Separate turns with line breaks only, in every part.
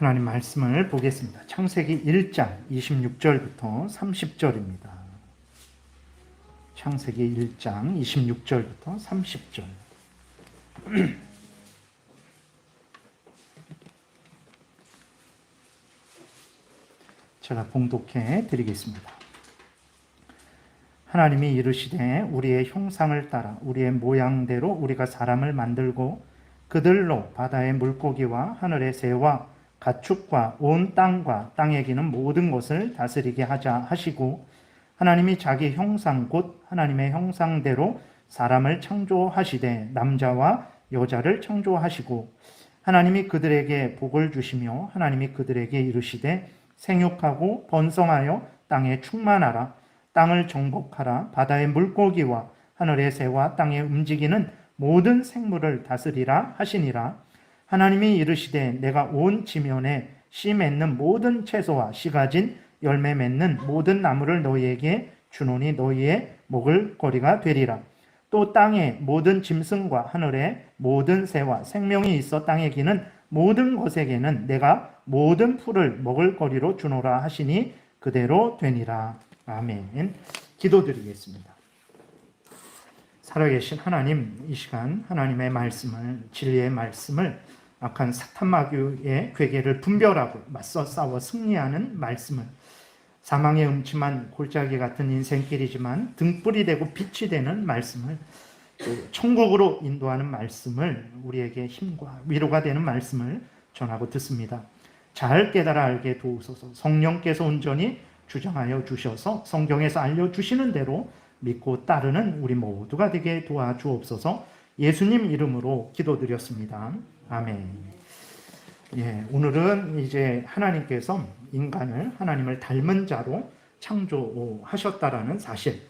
하나님 말씀을 보겠습니다. 창세기 1장 26절부터 30절입니다. 창세기 1장 26절부터 30절. 제가 봉독해 드리겠습니다. 하나님이 이르시되 우리의 형상을 따라 우리의 모양대로 우리가 사람을 만들고 그들로 바다의 물고기와 하늘의 새와 가축과 온 땅과 땅에 기는 모든 것을 다스리게 하자 하시고, 하나님이 자기 형상 곧 하나님의 형상대로 사람을 창조하시되 남자와 여자를 창조하시고, 하나님이 그들에게 복을 주시며 하나님이 그들에게 이르시되 생육하고 번성하여 땅에 충만하라. 땅을 정복하라. 바다의 물고기와 하늘의 새와 땅에 움직이는 모든 생물을 다스리라 하시니라. 하나님이 이르시되 내가 온 지면에 씨 맺는 모든 채소와 씨 가진 열매 맺는 모든 나무를 너희에게 주노니 너희의 먹을 거리가 되리라. 또 땅의 모든 짐승과 하늘의 모든 새와 생명이 있어 땅에 기는 모든 것에게는 내가 모든 풀을 먹을 거리로 주노라 하시니 그대로 되니라. 아멘. 기도드리겠습니다. 살아계신 하나님, 이 시간 하나님의 말씀을, 진리의 말씀을 악한 사탄마귀의 괴계를 분별하고 맞서 싸워 승리하는 말씀을, 사망의 음침한 골짜기 같은 인생길이지만 등불이 되고 빛이 되는 말씀을, 또 천국으로 인도하는 말씀을, 우리에게 힘과 위로가 되는 말씀을 전하고 듣습니다. 잘 깨달아 알게 도우소서. 성령께서 온전히 주장하여 주셔서 성경에서 알려주시는 대로 믿고 따르는 우리 모두가 되게 도와주옵소서. 예수님 이름으로 기도드렸습니다. 아멘. 예, 오늘은 이제 하나님께서 인간을 하나님을 닮은 자로 창조하셨다라는 사실,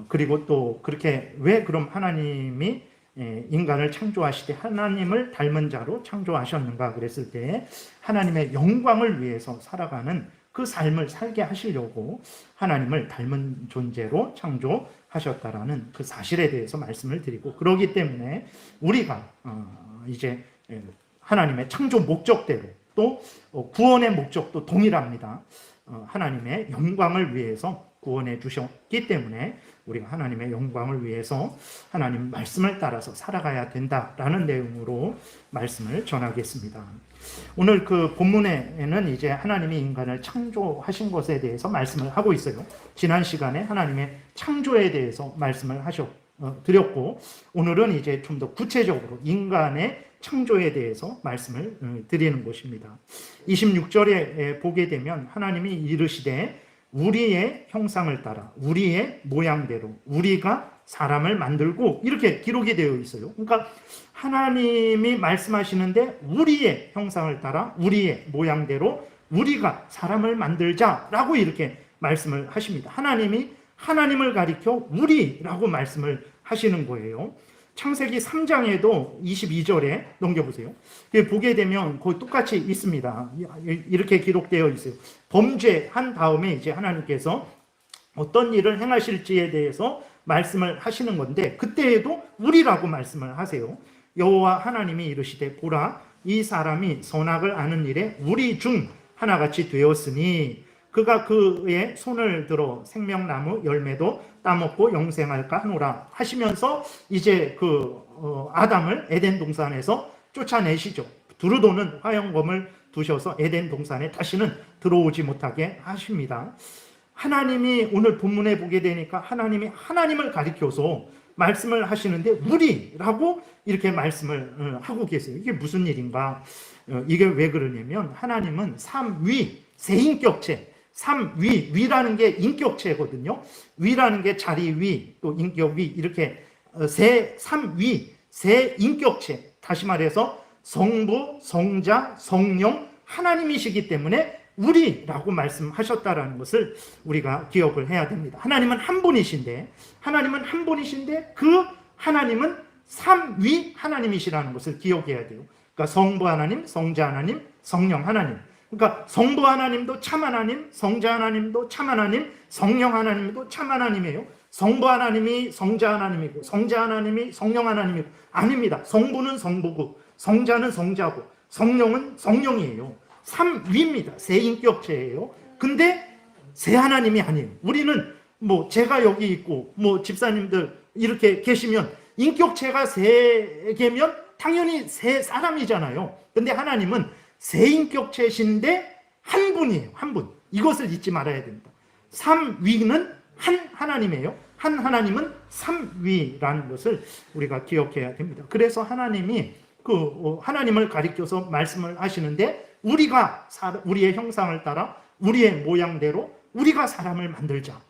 그리고 또 그렇게 왜 그럼 하나님이 인간을 창조하시되 하나님을 닮은 자로 창조하셨는가 그랬을 때, 하나님의 영광을 위해서 살아가는 그 삶을 살게 하시려고 하나님을 닮은 존재로 창조하셨다라는 그 사실에 대해서 말씀을 드리고, 그러기 때문에 우리가 이제 하나님의 창조 목적대로 또 구원의 목적도 동일합니다. 하나님의 영광을 위해서 구원해 주셨기 때문에 우리가 하나님의 영광을 위해서 하나님 말씀을 따라서 살아가야 된다라는 내용으로 말씀을 전하겠습니다. 오늘 그 본문에는 이제 하나님이 인간을 창조하신 것에 대해서 말씀을 하고 있어요. 지난 시간에 하나님의 창조에 대해서 말씀을 드렸고, 오늘은 이제 좀 더 구체적으로 인간의 창조에 대해서 말씀을 드리는 것입니다. 26절에 보게 되면 하나님이 이르시되 우리의 형상을 따라 우리의 모양대로 우리가 사람을 만들고, 이렇게 기록이 되어 있어요. 그러니까 하나님이 말씀하시는데 우리의 형상을 따라 우리의 모양대로 우리가 사람을 만들자라고 이렇게 말씀을 하십니다. 하나님이 하나님을 가리켜 우리라고 말씀을 하시는 거예요. 창세기 3장에도 22절에 넘겨보세요. 보게 되면 거의 똑같이 있습니다. 이렇게 기록되어 있어요. 범죄한 다음에 이제 하나님께서 어떤 일을 행하실지에 대해서 말씀을 하시는 건데, 그때에도 우리라고 말씀을 하세요. 여호와 하나님이 이르시되 보라, 이 사람이 선악을 아는 일에 우리 중 하나같이 되었으니 그가 그의 손을 들어 생명나무 열매도 따먹고 영생할까 하노라 하시면서 이제 아담을 에덴 동산에서 쫓아내시죠. 두루도는 화영검을 두셔서 에덴 동산에 다시는 들어오지 못하게 하십니다. 하나님이 오늘 본문에 보게 되니까 하나님이 하나님을 가리켜서 말씀을 하시는데 우리라고 이렇게 말씀을 하고 계세요. 이게 무슨 일인가? 이게 왜 그러냐면 하나님은 삼위, 세인격체, 위라는 게 인격체거든요. 위라는 게 자리 위, 또 인격 위, 이렇게 삼위, 세 인격체. 다시 말해서 성부, 성자, 성령, 하나님이시기 때문에 우리라고 말씀하셨다라는 것을 우리가 기억을 해야 됩니다. 하나님은 한 분이신데 그 하나님은 삼위 하나님이시라는 것을 기억해야 돼요. 그러니까 성부 하나님, 성자 하나님, 성령 하나님. 그러니까 성부 하나님도 참 하나님, 성자 하나님도 참 하나님, 성령 하나님도 참 하나님이에요. 성부 하나님이 성자 하나님이고 성자 하나님이 성령 하나님이고, 아닙니다. 성부는 성부고 성자는 성자고 성령은 성령이에요. 삼위입니다. 세 인격체예요. 근데 세 하나님이 아니에요. 우리는 뭐 제가 여기 있고 뭐 집사님들 이렇게 계시면 인격체가 세 개면 당연히 세 사람이잖아요. 근데 하나님은 세 인격체신데 한 분이에요. 한 분. 이것을 잊지 말아야 됩니다. 삼위는 한 하나님이에요. 한 하나님은 삼위라는 것을 우리가 기억해야 됩니다. 그래서 하나님이 하나님을 가리켜서 말씀을 하시는데 우리의 형상을 따라 우리의 모양대로 우리가 사람을 만들자.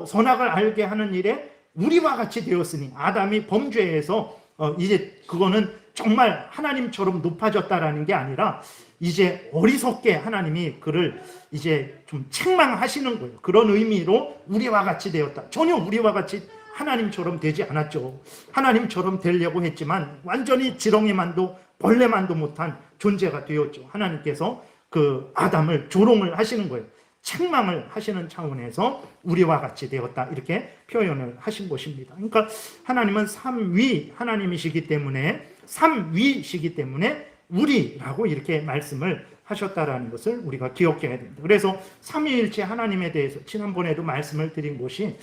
선악을 알게 하는 일에 우리와 같이 되었으니 아담이 범죄해서 이제 그거는 정말 하나님처럼 높아졌다라는 게 아니라 이제 어리석게 하나님이 그를 이제 좀 책망하시는 거예요. 그런 의미로 우리와 같이 되었다. 전혀 우리와 같이 하나님처럼 되지 않았죠. 하나님처럼 되려고 했지만 완전히 지렁이만도 벌레만도 못한 존재가 되었죠. 하나님께서 그 아담을 조롱을 하시는 거예요. 책망을 하시는 차원에서 우리와 같이 되었다 이렇게 표현을 하신 것입니다. 그러니까 하나님은 삼위 하나님이시기 때문에 삼위시기 때문에 우리라고 이렇게 말씀을 하셨다라는 것을 우리가 기억해야 됩니다. 그래서 삼위일체 하나님에 대해서 지난번에도 말씀을 드린 것이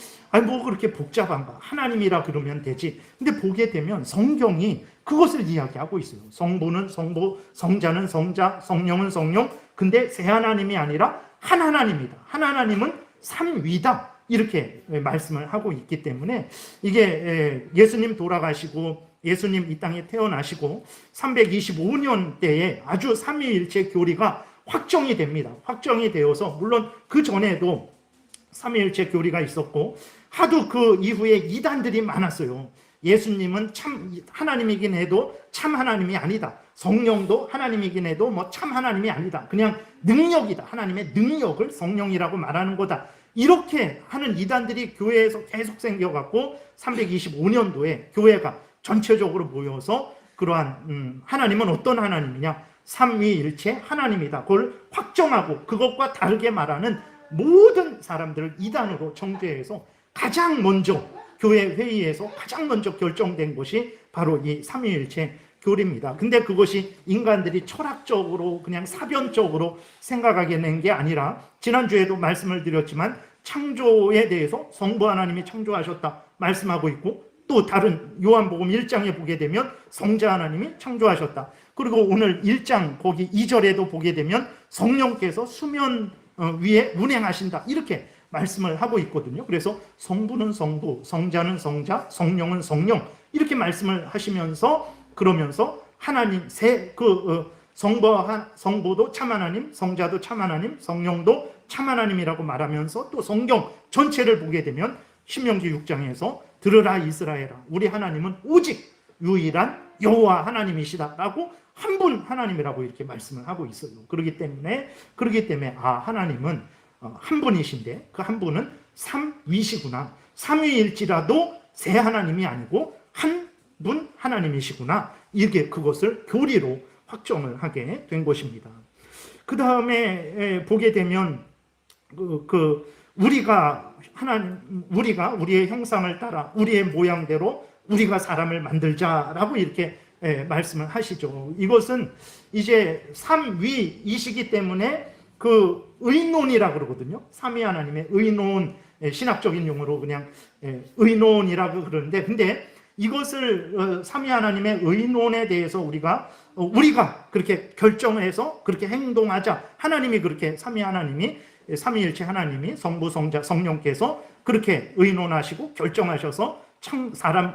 뭐 그렇게 복잡한가, 하나님이라 그러면 되지. 근데 보게 되면 성경이 그것을 이야기하고 있어요. 성부는 성부, 성자는 성자, 성령은 성령. 근데 세 하나님이 아니라 한 하나님이다. 한 하나님은 삼위다. 이렇게 말씀을 하고 있기 때문에 이게 예수님 돌아가시고 예수님 이 땅에 태어나시고 325년 때에 아주 삼위일체 교리가 확정이 됩니다. 확정이 되어서 물론 그 전에도 삼위일체 교리가 있었고 하도 그 이후에 이단들이 많았어요. 예수님은 참 하나님이긴 해도 참 하나님이 아니다. 성령도 하나님이긴 해도 뭐 참 하나님이 아니다. 그냥 능력이다. 하나님의 능력을 성령이라고 말하는 거다. 이렇게 하는 이단들이 교회에서 계속 생겨갖고 325년도에 교회가 전체적으로 모여서 그러한 하나님은 어떤 하나님이냐? 삼위일체 하나님이다. 그걸 확정하고 그것과 다르게 말하는 모든 사람들을 이단으로 정죄해서 가장 먼저 교회 회의에서 가장 먼저 결정된 것이 바로 이 삼위일체 교리입니다. 근데 그것이 인간들이 철학적으로 그냥 사변적으로 생각하게 된 게 아니라 지난주에도 말씀을 드렸지만 창조에 대해서 성부 하나님이 창조하셨다 말씀하고 있고 또 다른 요한복음 1장에 보게 되면 성자 하나님이 창조하셨다. 그리고 오늘 1장 거기 2절에도 보게 되면 성령께서 수면 위에 운행하신다. 이렇게 말씀을 하고 있거든요. 그래서 성부는 성부, 성자는 성자, 성령은 성령 이렇게 말씀을 하시면서 그러면서 하나님 성부도 참 하나님, 성자도 참 하나님, 성령도 참 하나님이라고 말하면서 또 성경 전체를 보게 되면 신명기 6장에서 들으라 이스라엘아 우리 하나님은 오직 유일한 여호와 하나님이시다라고 한 분 하나님이라고 이렇게 말씀을 하고 있어요. 그렇기 때문에 하나님은 한 분이신데 그 한 분은 삼위시구나. 삼위일지라도 세 하나님이 아니고 한 분 하나님이시구나. 이렇게 그것을 교리로 확정을 하게 된 것입니다. 그 다음에 보게 되면 우리가 우리의 형상을 따라 우리의 모양대로 우리가 사람을 만들자라고 이렇게 말씀을 하시죠. 이것은 이제 삼위이시기 때문에 그 의논이라고 그러거든요. 삼위 하나님의 의논, 신학적인 용어로 그냥 의논이라고 그러는데 근데 이것을 삼위 하나님의 의논에 대해서 우리가 그렇게 결정해서 그렇게 행동하자. 하나님이 그렇게 삼위일체 하나님이 성부, 성자, 성령께서 그렇게 의논하시고 결정하셔서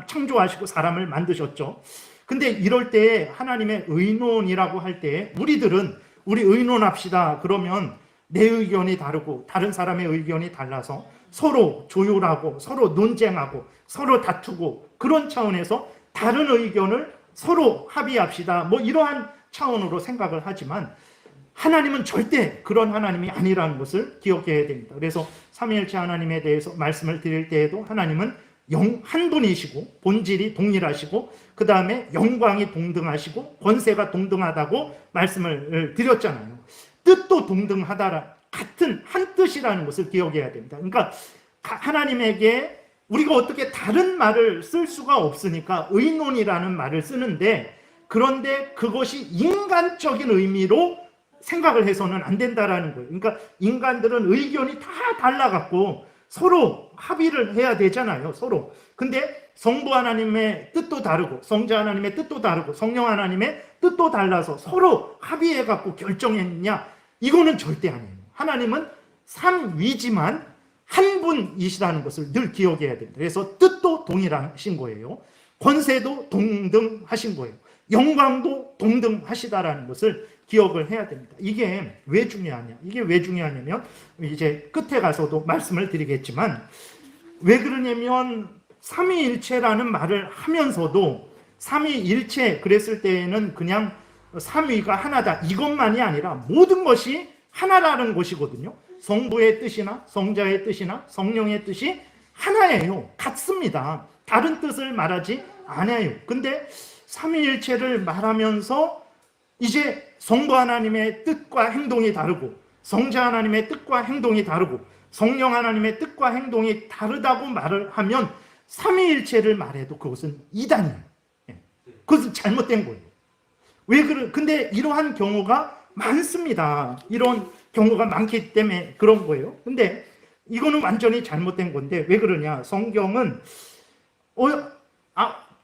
창조하시고 사람을 만드셨죠. 근데 이럴 때 하나님의 의논이라고 할 때 우리 의논합시다. 그러면 내 의견이 다르고 다른 사람의 의견이 달라서 서로 조율하고 서로 논쟁하고 서로 다투고 그런 차원에서 다른 의견을 서로 합의합시다. 뭐 이러한 차원으로 생각을 하지만 하나님은 절대 그런 하나님이 아니라는 것을 기억해야 됩니다. 그래서 삼위일체 하나님에 대해서 말씀을 드릴 때에도 하나님은 한 분이시고 본질이 동일하시고 그 다음에 영광이 동등하시고 권세가 동등하다고 말씀을 드렸잖아요. 뜻도 동등하다 같은 한 뜻이라는 것을 기억해야 됩니다. 그러니까 하나님에게 우리가 어떻게 다른 말을 쓸 수가 없으니까 의논이라는 말을 쓰는데 그런데 그것이 인간적인 의미로 생각을 해서는 안 된다라는 거예요. 그러니까 인간들은 의견이 다 달라갖고 서로 합의를 해야 되잖아요. 서로. 근데 성부 하나님의 뜻도 다르고 성자 하나님의 뜻도 다르고 성령 하나님의 뜻도 달라서 서로 합의해갖고 결정했냐? 이거는 절대 아니에요. 하나님은 삼위지만 한 분이시라는 것을 늘 기억해야 됩니다. 그래서 뜻도 동일하신 거예요. 권세도 동등하신 거예요. 영광도 동등하시다라는 것을 기억을 해야 됩니다. 이게 왜 중요하냐? 이게 왜 중요하냐면 이제 끝에 가서도 말씀을 드리겠지만 왜 그러냐면 삼위일체라는 말을 하면서도 삼위일체 그랬을 때에는 그냥 삼위가 하나다 이것만이 아니라 모든 것이 하나라는 것이거든요. 성부의 뜻이나 성자의 뜻이나 성령의 뜻이 하나예요. 같습니다. 다른 뜻을 말하지 않아요. 근데 삼위일체를 말하면서 이제 성부 하나님의 뜻과 행동이 다르고 성자 하나님의 뜻과 행동이 다르고 성령 하나님의 뜻과 행동이 다르다고 말을 하면 삼위일체를 말해도 그것은 이단이에요. 그것은 잘못된 거예요. 근데 이러한 경우가 많습니다. 이런 경우가 많기 때문에 그런 거예요. 근데 이거는 완전히 잘못된 건데 왜 그러냐? 성경은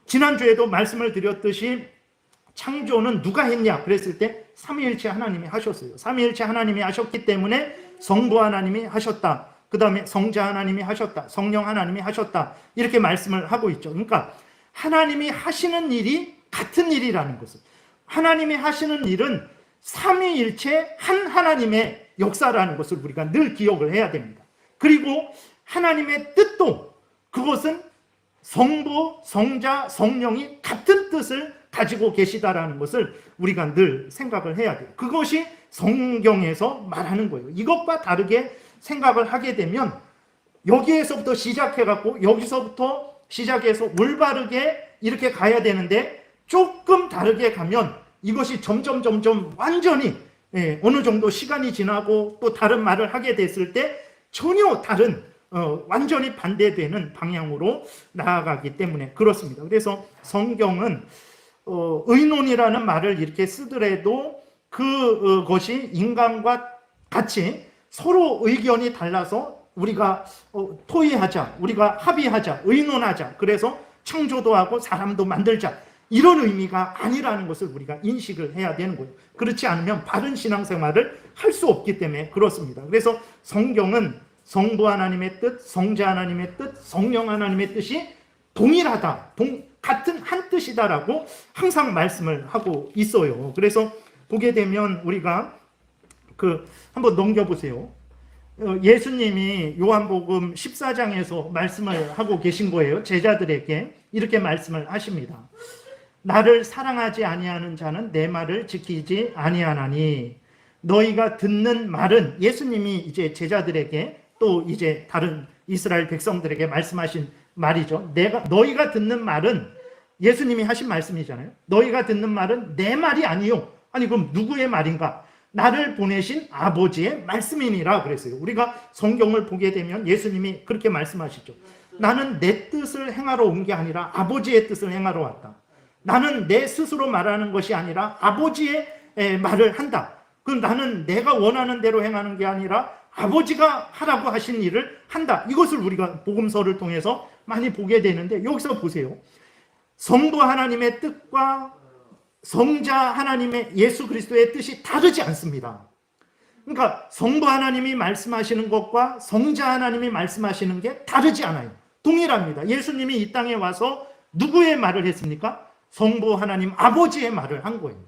지난주에도 말씀을 드렸듯이 창조는 누가 했냐? 그랬을 때 삼위일체 하나님이 하셨어요. 삼위일체 하나님이 하셨기 때문에 성부 하나님이 하셨다. 그 다음에 성자 하나님이 하셨다. 성령 하나님이 하셨다. 이렇게 말씀을 하고 있죠. 그러니까 하나님이 하시는 일이 같은 일이라는 것을. 하나님이 하시는 일은 삼위일체 한 하나님의 역사라는 것을 우리가 늘 기억을 해야 됩니다. 그리고 하나님의 뜻도 그것은 성부, 성자, 성령이 같은 뜻을 가지고 계시다라는 것을 우리가 늘 생각을 해야 돼요. 그것이 성경에서 말하는 거예요. 이것과 다르게 생각을 하게 되면 여기에서부터 시작해갖고 여기서부터 시작해서 올바르게 이렇게 가야 되는데 조금 다르게 가면 이것이 점점 완전히 어느 정도 시간이 지나고 또 다른 말을 하게 됐을 때 전혀 다른 완전히 반대되는 방향으로 나아가기 때문에 그렇습니다. 그래서 성경은 의논이라는 말을 이렇게 쓰더라도 그것이 인간과 같이 서로 의견이 달라서 우리가 토의하자, 우리가 합의하자, 의논하자. 그래서 창조도 하고 사람도 만들자. 이런 의미가 아니라는 것을 우리가 인식을 해야 되는 거예요. 그렇지 않으면 바른 신앙생활을 할 수 없기 때문에 그렇습니다. 그래서 성경은 성부 하나님의 뜻, 성자 하나님의 뜻, 성령 하나님의 뜻이 동일하다, 같은 한 뜻이다라고 항상 말씀을 하고 있어요. 그래서 보게 되면 우리가 한번 넘겨보세요. 예수님이 요한복음 14장에서 말씀을 하고 계신 거예요. 제자들에게 이렇게 말씀을 하십니다. 나를 사랑하지 아니하는 자는 내 말을 지키지 아니하나니 너희가 듣는 말은 예수님이 이제 제자들에게 또 이제 다른 이스라엘 백성들에게 말씀하신 말이죠. 너희가 듣는 말은 예수님이 하신 말씀이잖아요. 너희가 듣는 말은 내 말이 아니요. 아니 그럼 누구의 말인가? 나를 보내신 아버지의 말씀이니라 그랬어요. 우리가 성경을 보게 되면 예수님이 그렇게 말씀하시죠. 나는 내 뜻을 행하러 온 게 아니라 아버지의 뜻을 행하러 왔다. 나는 내 스스로 말하는 것이 아니라 아버지의 말을 한다. 그럼 나는 내가 원하는 대로 행하는 게 아니라 아버지가 하라고 하신 일을 한다. 이것을 우리가 복음서를 통해서 많이 보게 되는데 여기서 보세요. 성부 하나님의 뜻과 성자 하나님의 예수 그리스도의 뜻이 다르지 않습니다. 그러니까 성부 하나님이 말씀하시는 것과 성자 하나님이 말씀하시는 게 다르지 않아요. 동일합니다. 예수님이 이 땅에 와서 누구의 말을 했습니까? 성부 하나님 아버지의 말을 한 거예요.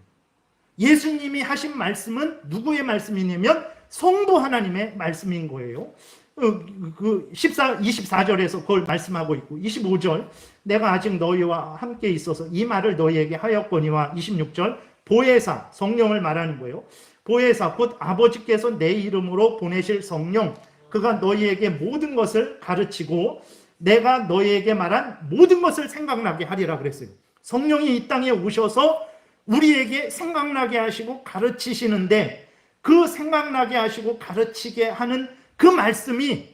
예수님이 하신 말씀은 누구의 말씀이냐면 성부 하나님의 말씀인 거예요. 24절에서 그걸 말씀하고 있고 25절 내가 아직 너희와 함께 있어서 이 말을 너희에게 하였거니와 26절 보혜사 성령을 말하는 거예요. 보혜사 곧 아버지께서 내 이름으로 보내실 성령 그가 너희에게 모든 것을 가르치고 내가 너희에게 말한 모든 것을 생각나게 하리라 그랬어요. 성령이 이 땅에 오셔서 우리에게 생각나게 하시고 가르치시는데 그 생각나게 하시고 가르치게 하는 그 말씀이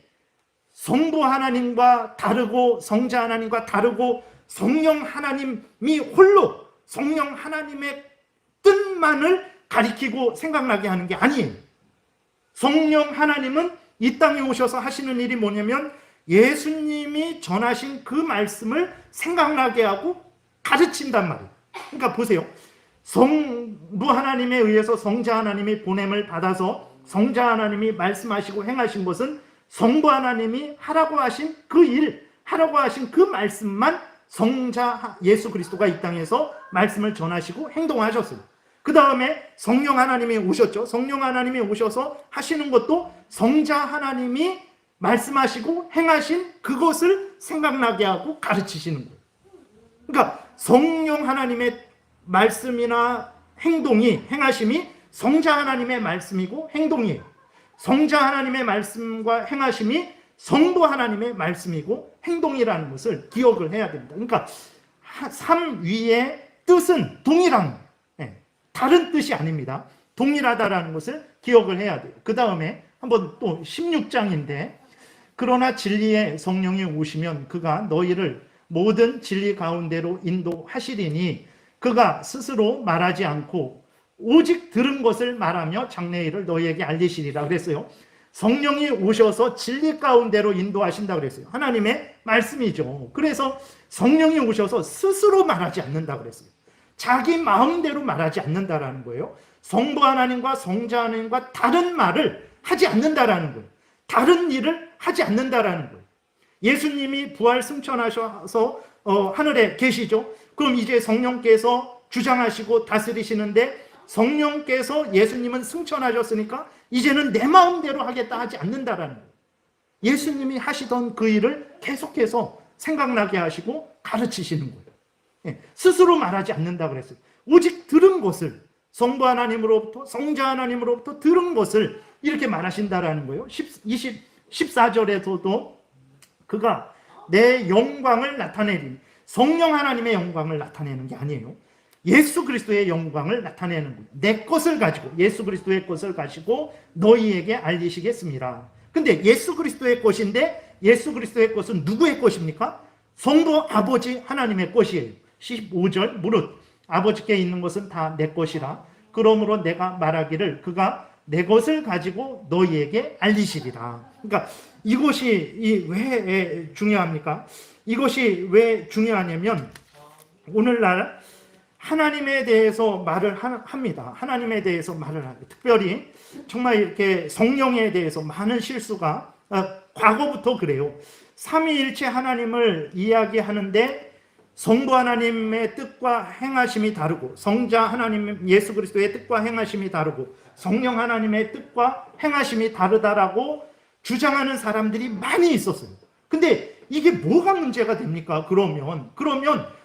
성부 하나님과 다르고 성자 하나님과 다르고 성령 하나님이 홀로 성령 하나님의 뜻만을 가리키고 생각나게 하는 게 아니에요. 성령 하나님은 이 땅에 오셔서 하시는 일이 뭐냐면 예수님이 전하신 그 말씀을 생각나게 하고 가르친단 말이에요. 그러니까 보세요. 성부 하나님에 의해서 성자 하나님이 보냄을 받아서 성자 하나님이 말씀하시고 행하신 것은 성부 하나님이 하라고 하신 그 일, 하라고 하신 그 말씀만 성자 예수 그리스도가 이 땅에서 말씀을 전하시고 행동하셨어요. 그 다음에 성령 하나님이 오셨죠. 성령 하나님이 오셔서 하시는 것도 성자 하나님이 말씀하시고 행하신 그것을 생각나게 하고 가르치시는 거예요. 그러니까 성령 하나님의 말씀이나 행하심이 성자 하나님의 말씀이고 행동이에요. 성자 하나님의 말씀과 행하심이 성부 하나님의 말씀이고 행동이라는 것을 기억을 해야 됩니다. 그러니까 삼위의 뜻은 동일한, 다른 뜻이 아닙니다. 동일하다라는 것을 기억을 해야 돼요. 그 다음에 한번 또 16장인데 그러나 진리의 성령이 오시면 그가 너희를 모든 진리 가운데로 인도하시리니 그가 스스로 말하지 않고 오직 들은 것을 말하며 장래일을 너희에게 알리시리라 그랬어요. 성령이 오셔서 진리 가운데로 인도하신다 그랬어요. 하나님의 말씀이죠. 그래서 성령이 오셔서 스스로 말하지 않는다 그랬어요. 자기 마음대로 말하지 않는다라는 거예요. 성부 하나님과 성자 하나님과 다른 말을 하지 않는다라는 거예요. 다른 일을 하지 않는다라는 거예요. 예수님이 부활 승천하셔서 하늘에 계시죠. 그럼 이제 성령께서 주장하시고 다스리시는데 성령께서 예수님은 승천하셨으니까 이제는 내 마음대로 하겠다 하지 않는다라는 거예요. 예수님이 하시던 그 일을 계속해서 생각나게 하시고 가르치시는 거예요. 스스로 말하지 않는다 그랬어요. 오직 들은 것을 성부 하나님으로부터 성자 하나님으로부터 들은 것을 이렇게 말하신다라는 거예요. 14절에서도 그가 내 영광을 나타내리니 성령 하나님의 영광을 나타내는 게 아니에요. 예수 그리스도의 영광을 나타내는 거예요. 내 것을 가지고 예수 그리스도의 것을 가지고 너희에게 알리시겠습니다. 근데 예수 그리스도의 것인데 예수 그리스도의 것은 누구의 것입니까? 성부 아버지 하나님의 것이에요. 15절 무릇 아버지께 있는 것은 다 내 것이라 그러므로 내가 말하기를 그가 내 것을 가지고 너희에게 알리시리라. 그러니까 이것이 왜 중요합니까? 이것이 왜 중요하냐면 오늘날 하나님에 대해서 말을 합니다. 하나님에 대해서 말을 합니다. 특별히 정말 이렇게 성령에 대해서 많은 실수가 과거부터 그래요. 삼위일체 하나님을 이야기하는데 성부 하나님의 뜻과 행하심이 다르고 성자 하나님 예수 그리스도의 뜻과 행하심이 다르고 성령 하나님의 뜻과 행하심이 다르다라고 주장하는 사람들이 많이 있었어요. 근데 이게 뭐가 문제가 됩니까? 그러면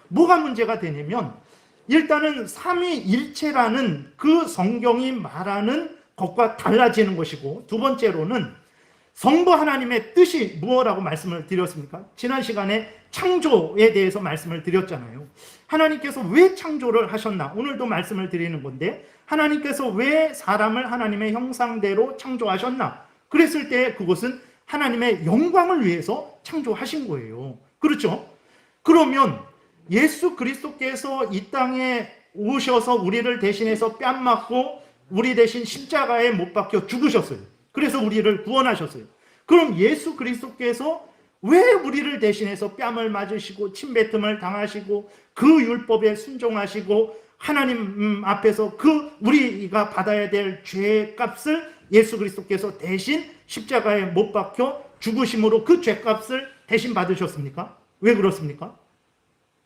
뭐가 문제가 되냐면 일단은 삼위일체라는 그 성경이 말하는 것과 달라지는 것이고 두 번째로는 성부 하나님의 뜻이 무엇이라고 말씀을 드렸습니까? 지난 시간에 창조에 대해서 말씀을 드렸잖아요. 하나님께서 왜 창조를 하셨나? 오늘도 말씀을 드리는 건데 하나님께서 왜 사람을 하나님의 형상대로 창조하셨나? 그랬을 때 그것은 하나님의 영광을 위해서 창조하신 거예요. 그렇죠? 그러면 예수 그리스도께서 이 땅에 오셔서 우리를 대신해서 뺨 맞고 우리 대신 십자가에 못 박혀 죽으셨어요. 그래서 우리를 구원하셨어요. 그럼 예수 그리스도께서 왜 우리를 대신해서 뺨을 맞으시고 침뱉음을 당하시고 그 율법에 순종하시고 하나님 앞에서 그 우리가 받아야 될 죄의 값을 예수 그리스도께서 대신 십자가에 못 박혀 죽으심으로 그 죄값을 대신 받으셨습니까? 왜 그렇습니까?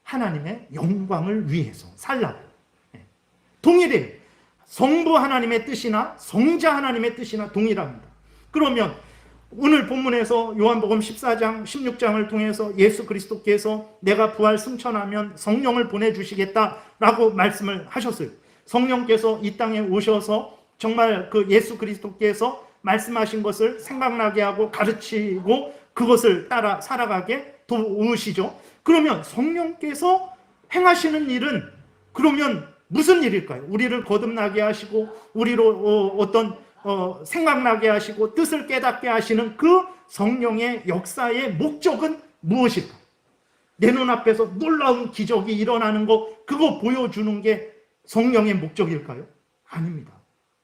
하나님의 영광을 위해서 살라고. 동일해요. 성부 하나님의 뜻이나 성자 하나님의 뜻이나 동일합니다. 그러면 오늘 본문에서 요한복음 14장 16장을 통해서 예수 그리스도께서 내가 부활 승천하면 성령을 보내주시겠다라고 말씀을 하셨어요. 성령께서 이 땅에 오셔서 정말 그 예수 그리스도께서 말씀하신 것을 생각나게 하고 가르치고 그것을 따라 살아가게 도우시죠. 그러면 성령께서 행하시는 일은 그러면 무슨 일일까요? 우리를 거듭나게 하시고 우리로 생각나게 하시고 뜻을 깨닫게 하시는 그 성령의 역사의 목적은 무엇일까? 내 눈앞에서 놀라운 기적이 일어나는 거 그거 보여주는 게 성령의 목적일까요? 아닙니다.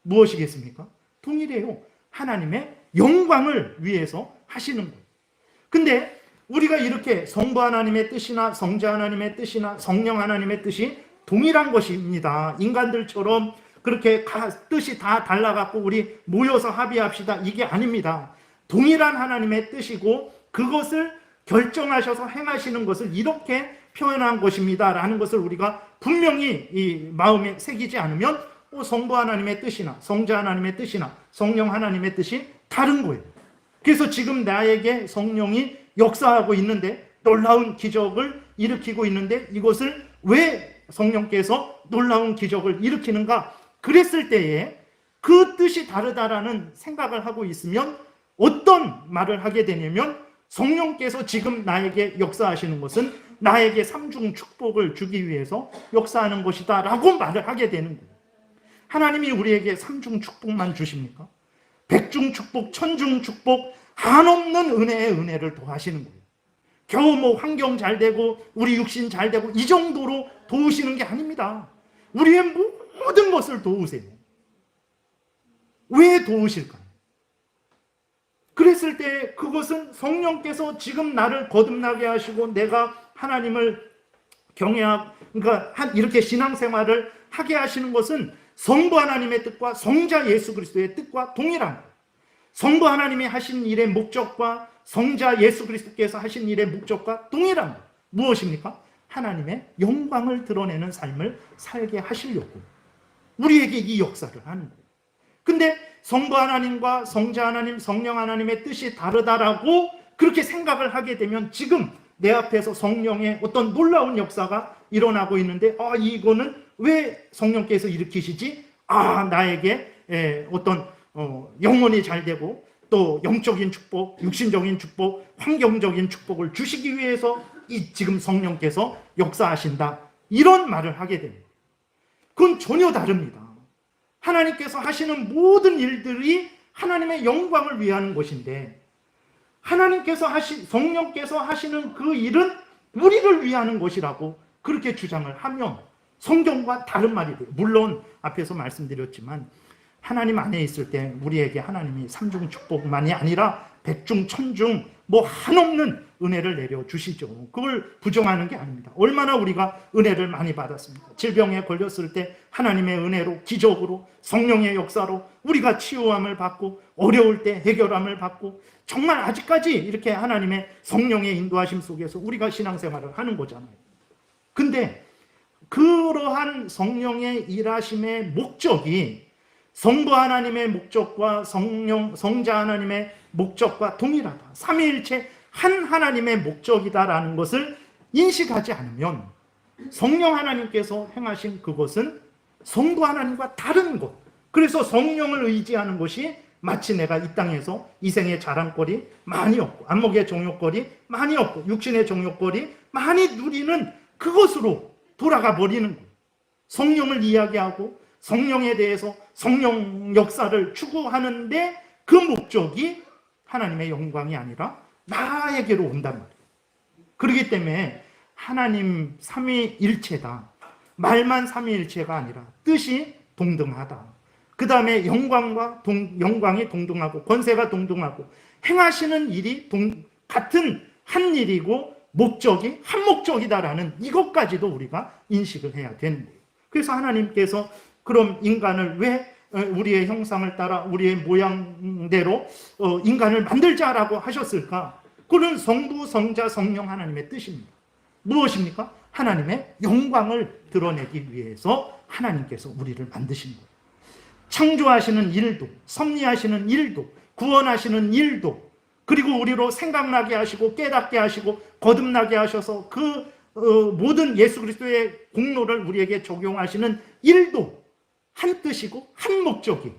무엇이겠습니까? 동일해요. 하나님의 영광을 위해서 하시는 거예요. 근데 우리가 이렇게 성부 하나님의 뜻이나 성자 하나님의 뜻이나 성령 하나님의 뜻이 동일한 것입니다. 인간들처럼 그렇게 뜻이 다 달라갖고 우리 모여서 합의합시다. 이게 아닙니다. 동일한 하나님의 뜻이고 그것을 결정하셔서 행하시는 것을 이렇게 표현한 것입니다. 라는 것을 우리가 분명히 이 마음에 새기지 않으면 성부 하나님의 뜻이나 성자 하나님의 뜻이나 성령 하나님의 뜻이 다른 거예요. 그래서 지금 나에게 성령이 역사하고 있는데 놀라운 기적을 일으키고 있는데 이것을 왜 성령께서 놀라운 기적을 일으키는가? 그랬을 때에 그 뜻이 다르다라는 생각을 하고 있으면 어떤 말을 하게 되냐면 성령께서 지금 나에게 역사하시는 것은 나에게 삼중 축복을 주기 위해서 역사하는 것이다 라고 말을 하게 되는 거예요. 하나님이 우리에게 삼중 축복만 주십니까? 백중 축복, 천중 축복, 한없는 은혜의 은혜를 도하시는 거예요. 겨우 뭐 환경 잘 되고 우리 육신 잘 되고 이 정도로 도우시는 게 아닙니다. 우리의 모든 것을 도우세요. 왜 도우실까요? 그랬을 때 그것은 성령께서 지금 나를 거듭나게 하시고 내가 하나님을 경외하고 그러니까 이렇게 신앙생활을 하게 하시는 것은 성부 하나님의 뜻과 성자 예수 그리스도의 뜻과 동일한 거예요. 성부 하나님이 하신 일의 목적과 성자 예수 그리스도께서 하신 일의 목적과 동일한 거예요. 무엇입니까? 하나님의 영광을 드러내는 삶을 살게 하시려고 우리에게 이 역사를 하는 거예요. 근데 성부 하나님과 성자 하나님, 성령 하나님의 뜻이 다르다라고 그렇게 생각을 하게 되면 지금 내 앞에서 성령의 어떤 놀라운 역사가 일어나고 있는데 이거는 왜 성령께서 일으키시지? 나에게 어떤 영혼이 잘 되고 또 영적인 축복, 육신적인 축복, 환경적인 축복을 주시기 위해서 지금 성령께서 역사하신다. 이런 말을 하게 됩니다. 그건 전혀 다릅니다. 하나님께서 하시는 모든 일들이 하나님의 영광을 위한 것인데 성령께서 하시는 그 일은 우리를 위하는 것이라고 그렇게 주장을 하면 성경과 다른 말이 돼요. 물론 앞에서 말씀드렸지만 하나님 안에 있을 때 우리에게 하나님이 삼중 축복만이 아니라 백중, 천중 한없는 은혜를 내려주시죠. 그걸 부정하는 게 아닙니다. 얼마나 우리가 은혜를 많이 받았습니까? 질병에 걸렸을 때 하나님의 은혜로 기적으로 성령의 역사로 우리가 치유함을 받고 어려울 때 해결함을 받고 정말 아직까지 이렇게 하나님의 성령의 인도하심 속에서 우리가 신앙생활을 하는 거잖아요. 근데 그러한 성령의 일하심의 목적이 성부 하나님의 목적과 성자 하나님의 목적과 동일하다. 삼위일체 한 하나님의 목적이다라는 것을 인식하지 않으면 성령 하나님께서 행하신 그것은 성부 하나님과 다른 것. 그래서 성령을 의지하는 것이 마치 내가 이 땅에서 이생의 자랑거리 많이 얻고 안목의 정욕거리 많이 얻고 육신의 정욕거리 많이 누리는 그것으로 돌아가 버리는 거예요. 성령을 이야기하고 성령에 대해서 성령 역사를 추구하는데 그 목적이 하나님의 영광이 아니라 나에게로 온단 말이에요. 그렇기 때문에 하나님 삼위일체다. 말만 삼위일체가 아니라 뜻이 동등하다. 그 다음에 영광이 동등하고 권세가 동등하고 행하시는 일이 같은 한 일이고 목적이 한 목적이다라는 이것까지도 우리가 인식을 해야 되는 거예요. 그래서 하나님께서 그럼 인간을 왜 우리의 형상을 따라 우리의 모양대로 인간을 만들자라고 하셨을까? 그건 성부, 성자, 성령 하나님의 뜻입니다. 무엇입니까? 하나님의 영광을 드러내기 위해서 하나님께서 우리를 만드신 거예요. 창조하시는 일도, 섭리하시는 일도, 구원하시는 일도, 그리고 우리로 생각나게 하시고 깨닫게 하시고 거듭나게 하셔서 그 모든 예수 그리스도의 공로를 우리에게 적용하시는 일도 한 뜻이고 한 목적이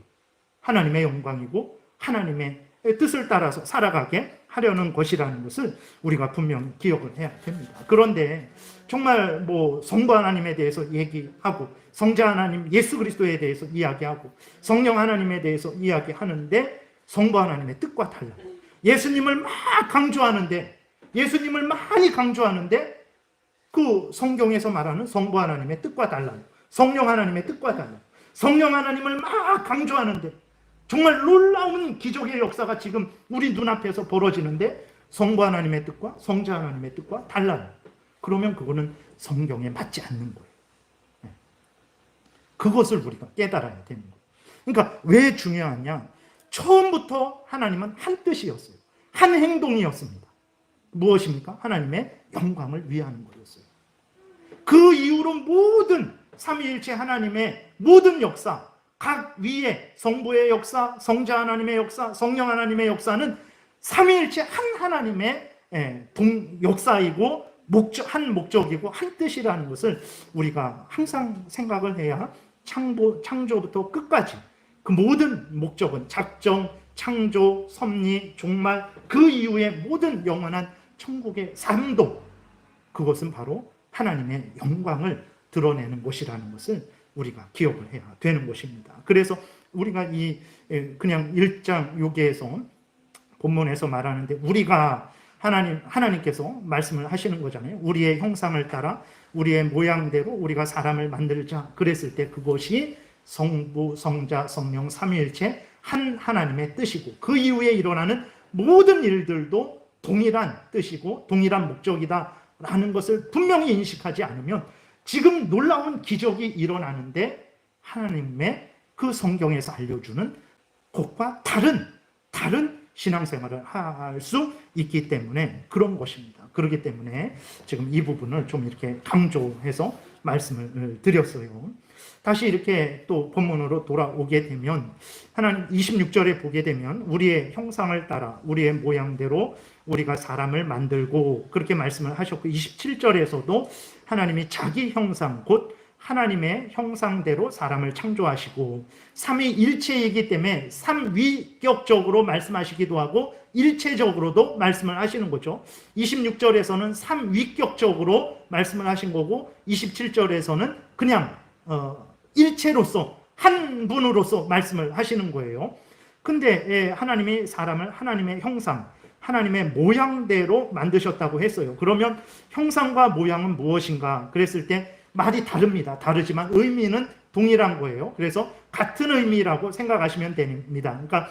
하나님의 영광이고 하나님의 뜻을 따라서 살아가게 하려는 것이라는 것을 우리가 분명히 기억을 해야 됩니다. 그런데 정말 성부 하나님에 대해서 얘기하고 성자 하나님 예수 그리스도에 대해서 이야기하고 성령 하나님에 대해서 이야기하는데 성부 하나님의 뜻과 달라요. 예수님을 많이 강조하는데 그 성경에서 말하는 성부 하나님의 뜻과 달라요. 성령 하나님의 뜻과 달라요. 성령 하나님을 막 강조하는데 정말 놀라운 기적의 역사가 지금 우리 눈앞에서 벌어지는데 성부 하나님의 뜻과 성자 하나님의 뜻과 달라요. 그러면 그거는 성경에 맞지 않는 거예요. 그것을 우리가 깨달아야 되는 거예요. 그러니까 왜 중요하냐? 처음부터 하나님은 한 뜻이었어요. 한 행동이었습니다. 무엇입니까? 하나님의 영광을 위하는 거였어요. 그 이후로 모든 삼위일체 하나님의 모든 역사, 각 위에 성부의 역사, 성자 하나님의 역사, 성령 하나님의 역사는 삼위일체 한 하나님의 역사이고 한 목적이고 한 뜻이라는 것을 우리가 항상 생각을 해야 창조부터 끝까지 그 모든 목적은 작정, 창조, 섭리, 종말 그 이후의 모든 영원한 천국의 삶도 그것은 바로 하나님의 영광을 드러내는 것이라는 것을 우리가 기억을 해야 되는 것입니다. 그래서 우리가 이 그냥 1장 여기에서 본문에서 말하는데 우리가 하나님께서 말씀을 하시는 거잖아요. 우리의 형상을 따라 우리의 모양대로 우리가 사람을 만들자. 그랬을 때 그것이 성부, 성자, 성령 삼위일체 한 하나님의 뜻이고 그 이후에 일어나는 모든 일들도 동일한 뜻이고 동일한 목적이다라는 것을 분명히 인식하지 않으면 지금 놀라운 기적이 일어나는데 하나님의 그 성경에서 알려주는 것과 다른 신앙생활을 할 수 있기 때문에 그런 것입니다. 그렇기 때문에 지금 이 부분을 좀 이렇게 강조해서 말씀을 드렸어요. 다시 이렇게 또 본문으로 돌아오게 되면 하나님 26절에 보게 되면 우리의 형상을 따라 우리의 모양대로 우리가 사람을 만들고 그렇게 말씀을 하셨고 27절에서도 하나님이 자기 형상 곧 하나님의 형상대로 사람을 창조하시고 삼위일체이기 때문에 삼위격적으로 말씀하시기도 하고 일체적으로도 말씀을 하시는 거죠. 26절에서는 삼위격적으로 말씀을 하신 거고 27절에서는 그냥 일체로서 한 분으로서 말씀을 하시는 거예요. 근데 하나님이 사람을 하나님의 형상, 하나님의 모양대로 만드셨다고 했어요. 그러면 형상과 모양은 무엇인가? 그랬을 때 말이 다릅니다. 다르지만 의미는 동일한 거예요. 그래서 같은 의미라고 생각하시면 됩니다. 그러니까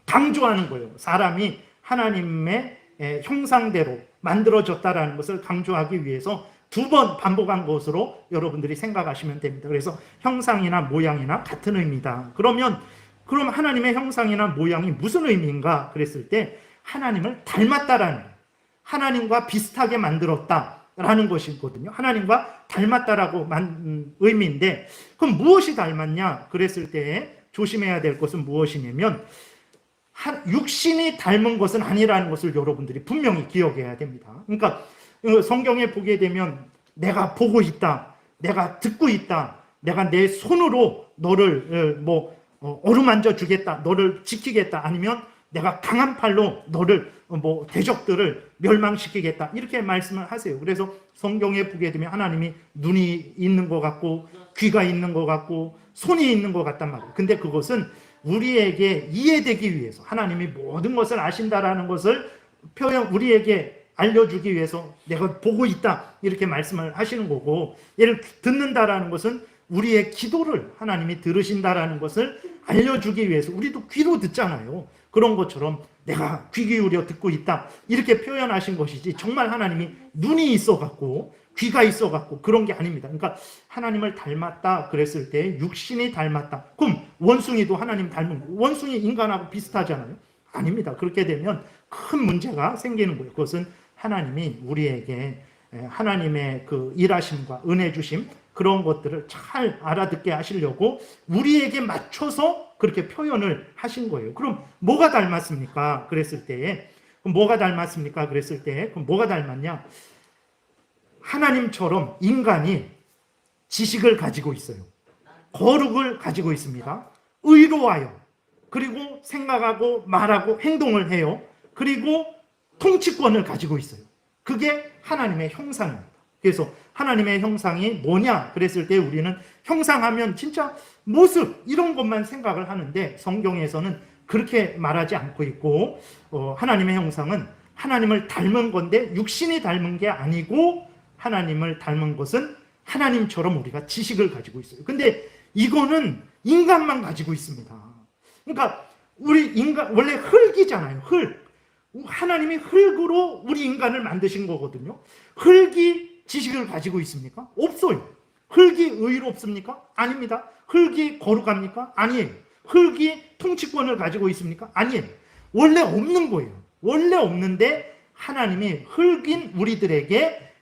강조하는 거예요. 사람이 하나님의 형상대로 만들어졌다라는 것을 강조하기 위해서 2번 반복한 것으로 여러분들이 생각하시면 됩니다. 그래서 형상이나 모양이나 같은 의미다. 그럼 하나님의 형상이나 모양이 무슨 의미인가? 그랬을 때 하나님을 닮았다라는 하나님과 비슷하게 만들었다. 라는 것이거든요. 하나님과 닮았다라고 의미인데 그럼 무엇이 닮았냐? 그랬을 때 조심해야 될 것은 무엇이냐면 육신이 닮은 것은 아니라는 것을 여러분들이 분명히 기억해야 됩니다. 그러니까 성경에 보게 되면 내가 보고 있다, 내가 듣고 있다, 내가 내 손으로 너를 어루만져 주겠다, 너를 지키겠다, 아니면 내가 강한 팔로 너를 대적들을 멸망시키겠다 이렇게 말씀을 하세요. 그래서 성경에 보게 되면 하나님이 눈이 있는 것 같고 귀가 있는 것 같고 손이 있는 것 같단 말이에요. 근데 그것은 우리에게 이해되기 위해서 하나님이 모든 것을 아신다라는 것을 우리에게 알려주기 위해서 내가 보고 있다 이렇게 말씀을 하시는 거고, 얘를 듣는다라는 것은 우리의 기도를 하나님이 들으신다라는 것을 알려주기 위해서 우리도 귀로 듣잖아요. 그런 것처럼 내가 귀 기울여 듣고 있다 이렇게 표현하신 것이지 정말 하나님이 눈이 있어갖고 귀가 있어갖고 그런 게 아닙니다. 그러니까 하나님을 닮았다 그랬을 때 육신이 닮았다. 그럼 원숭이도 하나님 닮은 원숭이 인간하고 비슷하잖아요. 아닙니다. 그렇게 되면 큰 문제가 생기는 거예요. 그것은 하나님이 우리에게 하나님의 그 일하심과 은혜 주심 그런 것들을 잘 알아듣게 하시려고 우리에게 맞춰서 그렇게 표현을 하신 거예요. 그럼 뭐가 닮았습니까? 그랬을 때 그럼 뭐가 닮았습니까? 그랬을 때 그럼 뭐가 닮았냐? 하나님처럼 인간이 지식을 가지고 있어요. 거룩을 가지고 있습니다. 의로와요. 그리고 생각하고 말하고 행동을 해요. 그리고 통치권을 가지고 있어요. 그게 하나님의 형상입니다. 그래서 하나님의 형상이 뭐냐 그랬을 때 우리는 형상하면 진짜 모습 이런 것만 생각을 하는데 성경에서는 그렇게 말하지 않고 있고 하나님의 형상은 하나님을 닮은 건데 육신이 닮은 게 아니고 하나님을 닮은 것은 하나님처럼 우리가 지식을 가지고 있어요. 근데 이거는 인간만 가지고 있습니다. 그러니까 우리 인간 원래 흙이잖아요. 흙. 하나님이 흙으로 우리 인간을 만드신 거거든요. 흙이 지식을 가지고 있습니까? 없어요. 흙이 의롭습니까? 아닙니다. 흙이 거룩합니까? 아니에요. 흙이 통치권을 가지고 있습니까? 아니에요. 원래 없는 거예요. 원래 없는데 하나님이 흙인 우리들에게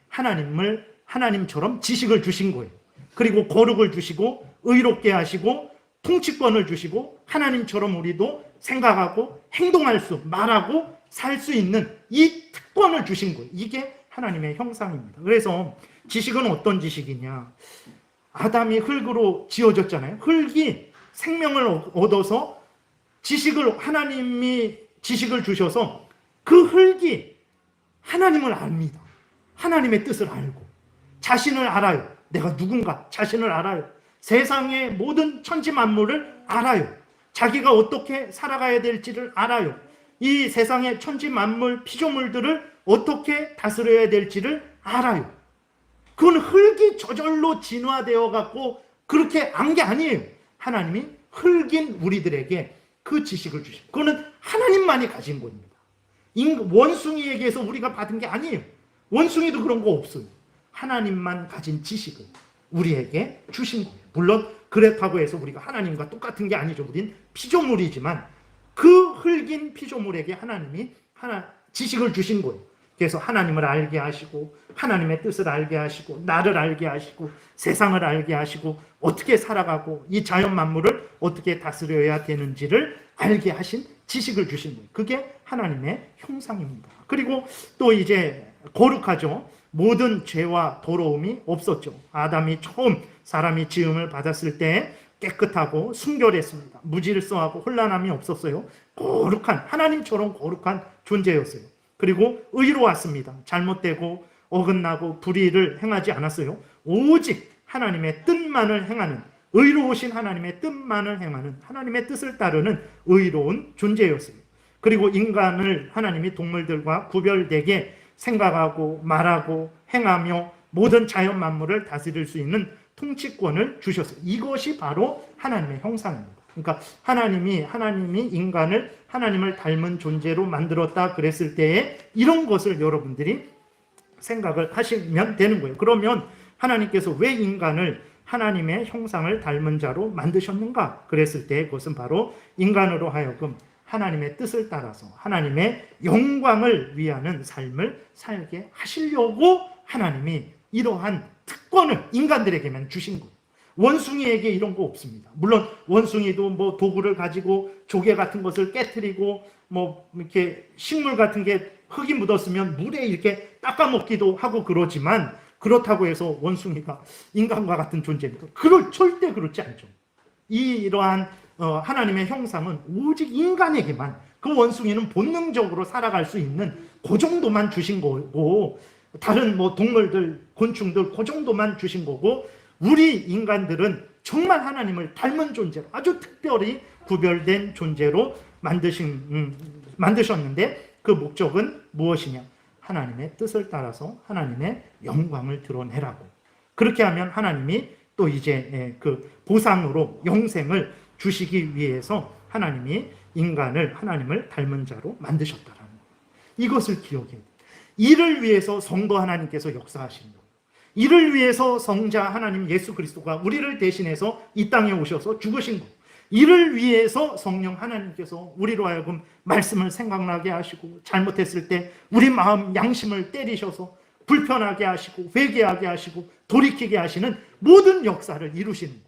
하나님처럼 지식을 주신 거예요. 그리고 거룩을 주시고 의롭게 하시고 통치권을 주시고 하나님처럼 우리도 생각하고 행동할 수, 말하고 살 수 있는 이 특권을 주신 거예요. 이게 하나님의 형상입니다. 그래서 지식은 어떤 지식이냐? 아담이 흙으로 지어졌잖아요. 흙이 생명을 얻어서 하나님이 지식을 주셔서 그 흙이 하나님을 압니다. 하나님의 뜻을 알고 자신을 알아요. 내가 누군가 자신을 알아요. 세상의 모든 천지 만물을 알아요. 자기가 어떻게 살아가야 될지를 알아요. 이 세상의 천지 만물 피조물들을 어떻게 다스려야 될지를 알아요. 그건 흙이 저절로 진화되어 갖고 그렇게 안 게 아니에요. 하나님이 흙인 우리들에게 그 지식을 주시고, 그거는 하나님만이 가진 겁니다. 원숭이에게서 우리가 받은 게 아니에요. 원숭이도 그런 거 없어요. 하나님만 가진 지식을 우리에게 주신 거예요. 물론 그렇다고 해서 우리가 하나님과 똑같은 게 아니죠. 우린 피조물이지만 그 흙인 피조물에게 하나님이 지식을 주신 거예요. 그래서 하나님을 알게 하시고 하나님의 뜻을 알게 하시고 나를 알게 하시고 세상을 알게 하시고 어떻게 살아가고 이 자연 만물을 어떻게 다스려야 되는지를 알게 하신 지식을 주신 거예요. 그게 하나님의 형상입니다. 그리고 또 이제 거룩하죠. 모든 죄와 더러움이 없었죠. 아담이 처음 사람이 지음을 받았을 때 깨끗하고 순결했습니다. 무질서하고 혼란함이 없었어요. 거룩한, 하나님처럼 거룩한 존재였어요. 그리고 의로웠습니다. 잘못되고 어긋나고 불의를 행하지 않았어요. 오직 하나님의 뜻만을 행하는, 의로우신 하나님의 뜻만을 행하는, 하나님의 뜻을 따르는 의로운 존재였어요. 그리고 인간을 하나님이 동물들과 구별되게 생각하고 말하고 행하며 모든 자연 만물을 다스릴 수 있는 통치권을 주셨어요. 이것이 바로 하나님의 형상입니다. 그러니까 하나님이 인간을 하나님을 닮은 존재로 만들었다 그랬을 때에 이런 것을 여러분들이 생각을 하시면 되는 거예요. 그러면 하나님께서 왜 인간을 하나님의 형상을 닮은 자로 만드셨는가 그랬을 때 그것은 바로 인간으로 하여금 하나님의 뜻을 따라서 하나님의 영광을 위하는 삶을 살게 하시려고 하나님이 이러한 특권을 인간들에게만 주신 거예요. 원숭이에게 이런 거 없습니다. 물론 원숭이도 뭐 도구를 가지고 조개 같은 것을 깨트리고 뭐 이렇게 식물 같은 게 흙이 묻었으면 물에 이렇게 닦아 먹기도 하고 그러지만 그렇다고 해서 원숭이가 인간과 같은 존재입니다. 절대 그렇지 않죠. 이러한 하나님의 형상은 오직 인간에게만, 그 원숭이는 본능적으로 살아갈 수 있는 그 정도만 주신 거고, 다른 뭐 동물들, 곤충들 그 정도만 주신 거고, 우리 인간들은 정말 하나님을 닮은 존재로, 아주 특별히 구별된 존재로 만드셨는데 그 목적은 무엇이냐? 하나님의 뜻을 따라서 하나님의 영광을 드러내라고. 그렇게 하면 하나님이 또 이제 그 보상으로 영생을 주시기 위해서 하나님이 하나님을 닮은 자로 만드셨다라는 거예요. 이것을 기억해야 돼요. 이를 위해서 성도 하나님께서 역사하시는 거예요. 이를 위해서 성자 하나님 예수 그리스도가 우리를 대신해서 이 땅에 오셔서 죽으신 거예요. 이를 위해서 성령 하나님께서 우리로 하여금 말씀을 생각나게 하시고 잘못했을 때 우리 마음 양심을 때리셔서 불편하게 하시고 회개하게 하시고 돌이키게 하시는 모든 역사를 이루시는 거예요.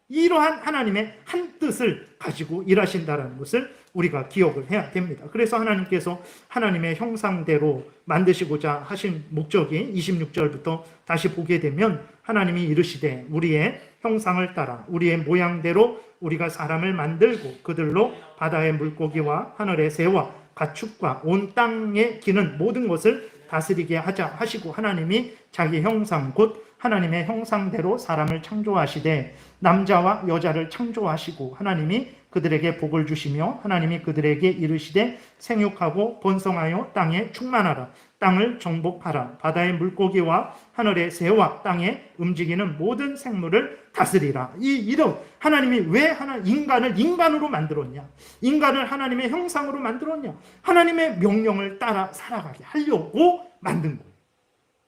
이러한 하나님의 한 뜻을 가지고 일하신다는 것을 우리가 기억을 해야 됩니다. 그래서 하나님께서 하나님의 형상대로 만드시고자 하신 목적이 26절부터 다시 보게 되면 하나님이 이르시되 우리의 형상을 따라 우리의 모양대로 우리가 사람을 만들고 그들로 바다의 물고기와 하늘의 새와 가축과 온 땅에 기는 모든 것을 다스리게 하자 하시고, 하나님이 자기 형상 곧 하나님의 형상대로 사람을 창조하시되 남자와 여자를 창조하시고 하나님이 그들에게 복을 주시며 하나님이 그들에게 이르시되 생육하고 번성하여 땅에 충만하라. 땅을 정복하라. 바다의 물고기와 하늘의 새와 땅에 움직이는 모든 생물을 다스리라. 이런 하나님이 왜 인간을 인간으로 만들었냐? 인간을 하나님의 형상으로 만들었냐? 하나님의 명령을 따라 살아가게 하려고 만든 거예요.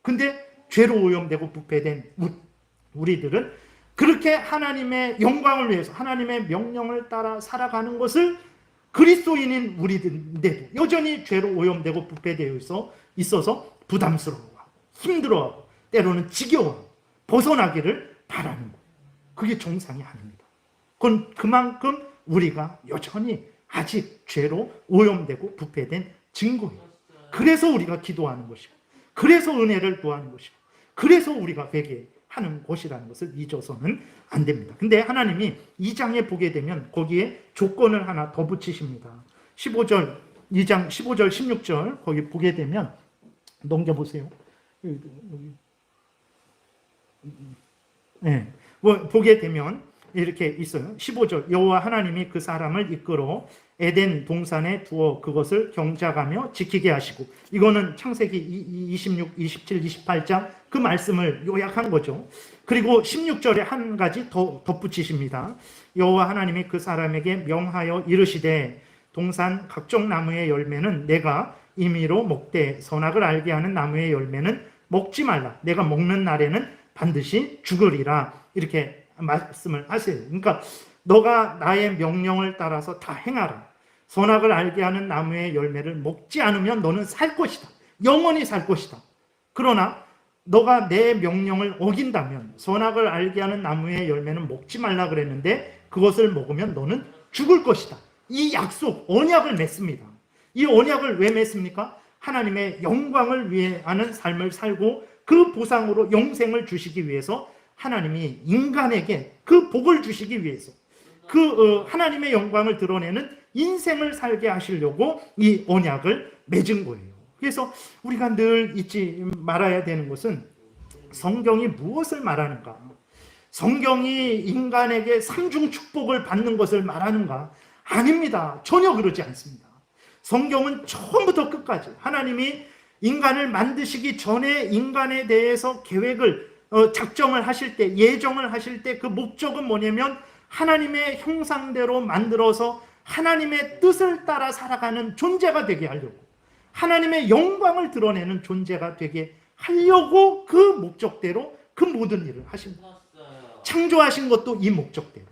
근데 죄로 오염되고 부패된 우리들은 그렇게 하나님의 영광을 위해서 하나님의 명령을 따라 살아가는 것을 그리스도인인 우리들인데도 여전히 죄로 오염되고 부패되어 있어서 부담스러워하고 힘들어하고 때로는 지겨워하고 벗어나기를 바라는 거예요. 그게 정상이 아닙니다. 그건 그만큼 우리가 여전히 아직 죄로 오염되고 부패된 증거예요. 그래서 우리가 기도하는 것이고 그래서 은혜를 구하는 것이고 그래서 우리가 회개하는 것이라는 것을 잊어서는 안 됩니다. 근데 하나님이 2장에 보게 되면 거기에 조건을 하나 더 붙이십니다. 2장 15절 16절 거기 보게 되면 넘겨보세요. 네. 보게 되면 이렇게 있어요. 15절 여호와 하나님이 그 사람을 이끌어 에덴 동산에 두어 그것을 경작하며 지키게 하시고, 이거는 창세기 26, 27, 28장 그 말씀을 요약한 거죠. 그리고 16절에 한 가지 더 덧붙이십니다. 여호와 하나님이 그 사람에게 명하여 이르시되 동산 각종 나무의 열매는 내가 임의로 먹되 선악을 알게 하는 나무의 열매는 먹지 말라. 내가 먹는 날에는 반드시 죽으리라. 이렇게 말씀을 하세요. 그러니까 너가 나의 명령을 따라서 다 행하라. 선악을 알게 하는 나무의 열매를 먹지 않으면 너는 살 것이다. 영원히 살 것이다. 그러나 너가 내 명령을 어긴다면 선악을 알게 하는 나무의 열매는 먹지 말라 그랬는데 그것을 먹으면 너는 죽을 것이다. 이 약속, 언약을 맺습니다. 이 언약을 왜 맺습니까? 하나님의 영광을 위하는 삶을 살고 그 보상으로 영생을 주시기 위해서 하나님이 인간에게 그 복을 주시기 위해서 하나님의 영광을 드러내는 인생을 살게 하시려고 이 언약을 맺은 거예요. 그래서 우리가 늘 잊지 말아야 되는 것은 성경이 무엇을 말하는가? 성경이 인간에게 삼중 축복을 받는 것을 말하는가? 아닙니다. 전혀 그러지 않습니다. 성경은 처음부터 끝까지 하나님이 인간을 만드시기 전에 인간에 대해서 계획을 작정을 하실 때, 예정을 하실 때 그 목적은 뭐냐면 하나님의 형상대로 만들어서 하나님의 뜻을 따라 살아가는 존재가 되게 하려고, 하나님의 영광을 드러내는 존재가 되게 하려고 그 목적대로 그 모든 일을 하신 거예요. 창조하신 것도 이 목적대로,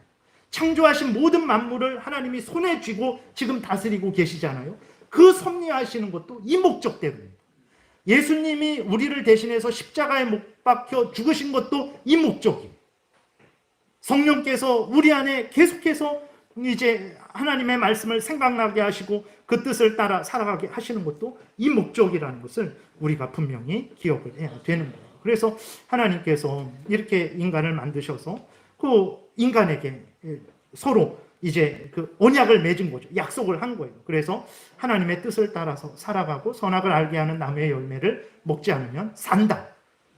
창조하신 모든 만물을 하나님이 손에 쥐고 지금 다스리고 계시잖아요. 그 섭리하시는 것도 이 목적대로입니다. 예수님이 우리를 대신해서 십자가에 못 박혀 죽으신 것도 이 목적이에요. 성령께서 우리 안에 계속해서 이제 하나님의 말씀을 생각나게 하시고 그 뜻을 따라 살아가게 하시는 것도 이 목적이라는 것을 우리가 분명히 기억을 해야 되는 거예요. 그래서 하나님께서 이렇게 인간을 만드셔서 그 인간에게 서로 이제 그 언약을 맺은 거죠. 약속을 한 거예요. 그래서 하나님의 뜻을 따라서 살아가고 선악을 알게 하는 나무의 열매를 먹지 않으면 산다.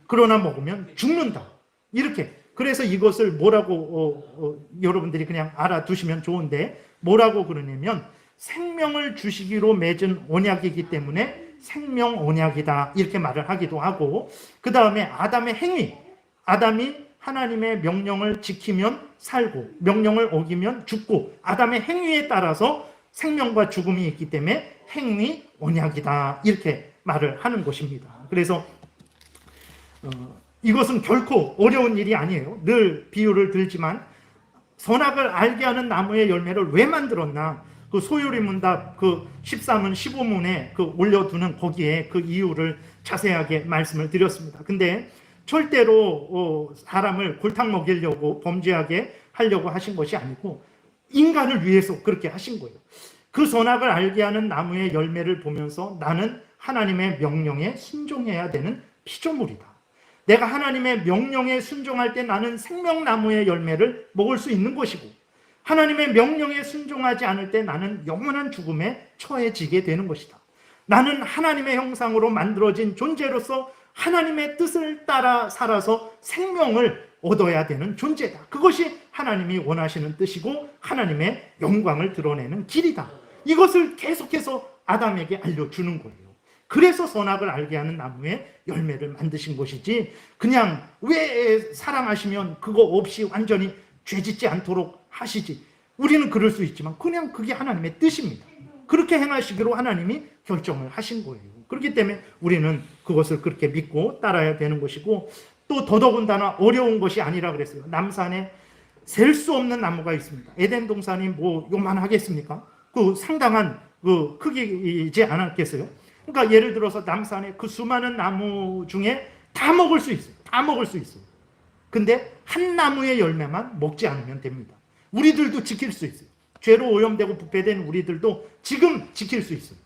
그러나 먹으면 죽는다. 이렇게. 그래서 이것을 뭐라고 여러분들이 그냥 알아두시면 좋은데 뭐라고 그러냐면 생명을 주시기로 맺은 언약이기 때문에 생명 언약이다. 이렇게 말을 하기도 하고, 그 다음에 아담의 행위. 아담이 하나님의 명령을 지키면 살고 명령을 어기면 죽고 아담의 행위에 따라서 생명과 죽음이 있기 때문에 행위 언약이다. 이렇게 말을 하는 것입니다. 그래서 이것은 결코 어려운 일이 아니에요. 늘 비유를 들지만 선악을 알게 하는 나무의 열매를 왜 만들었나? 그 소요리 문답 그 13문 15문에 그 올려두는 거기에 그 이유를 자세하게 말씀을 드렸습니다. 근데 절대로 사람을 골탕 먹이려고 범죄하게 하려고 하신 것이 아니고 인간을 위해서 그렇게 하신 거예요. 그 선악을 알게 하는 나무의 열매를 보면서 나는 하나님의 명령에 순종해야 되는 피조물이다. 내가 하나님의 명령에 순종할 때 나는 생명나무의 열매를 먹을 수 있는 것이고 하나님의 명령에 순종하지 않을 때 나는 영원한 죽음에 처해지게 되는 것이다. 나는 하나님의 형상으로 만들어진 존재로서 하나님의 뜻을 따라 살아서 생명을 얻어야 되는 존재다. 그것이 하나님이 원하시는 뜻이고 하나님의 영광을 드러내는 길이다. 이것을 계속해서 아담에게 알려주는 거예요. 그래서 선악을 알게 하는 나무의 열매를 만드신 것이지, 그냥 왜 사랑하시면 그거 없이 완전히 죄짓지 않도록 하시지. 우리는 그럴 수 있지만 그냥 그게 하나님의 뜻입니다. 그렇게 행하시기로 하나님이 결정을 하신 거예요. 그렇기 때문에 우리는 그것을 그렇게 믿고 따라야 되는 것이고, 또 더더군다나 어려운 것이 아니라 그랬어요. 남산에 셀 수 없는 나무가 있습니다. 에덴 동산이 뭐 요만하겠습니까? 그 상당한 그 크기이지 않았겠어요? 그러니까 예를 들어서 남산에 그 수많은 나무 중에 다 먹을 수 있어요. 다 먹을 수 있어요. 근데 한 나무의 열매만 먹지 않으면 됩니다. 우리들도 지킬 수 있어요. 죄로 오염되고 부패된 우리들도 지금 지킬 수 있어요.